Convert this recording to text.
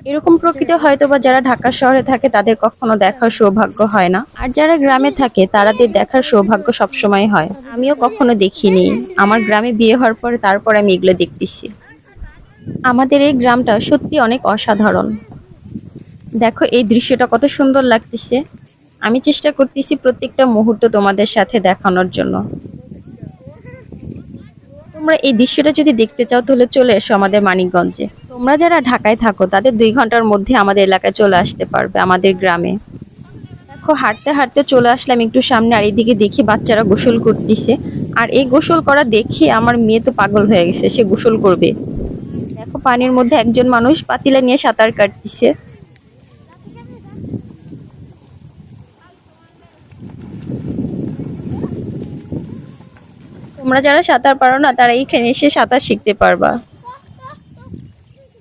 এরকম প্রকৃতি হয়তোবা যারা ঢাকা শহরে থাকে তাদের কখনো দেখার সৌভাগ্য হয় না, আর যারা গ্রামে থাকে তাদের দেখার সৌভাগ্য সবসময় হয়। আমিও কখনো দেখিনি, আমার গ্রামে বিয়ে হওয়ার পরে তারপর আমি এগুলো দেখতেছি। আমাদের এই গ্রামটা সত্যি অনেক অসাধারণ। দেখো এই দৃশ্যটা কত সুন্দর লাগতেছে। আমি চেষ্টা করতেছি প্রত্যেকটা মুহূর্ত তোমাদের সাথে দেখানোর জন্য। তোমরা এই দৃশ্যটা যদি দেখতে চাও তাহলে চলে এসো আমাদের মানিকগঞ্জে। তোমরা যারা ঢাকায় থাকো তাদের 2 ঘন্টার মধ্যে আমাদের এলাকায় চলে আসতে পারবে, আমাদের গ্রামে। দেখো হাঁটতে হাঁটতে চলে আসলাম একটু সামনে, আর এইদিকে দেখি বাচ্চারা গোসল করতেছে। আর এই গোসল করা দেখে আমার মেয়ে তো পাগল হয়ে গেছে, সে গোসল করবে। দেখো পানির মধ্যে একজন মানুষ পাতিলা নিয়ে সাঁতার কাটতেছে। তোমরা যারা সাঁতার পারো না তারা এইখানে এসে সাঁতার শিখতে পারবা।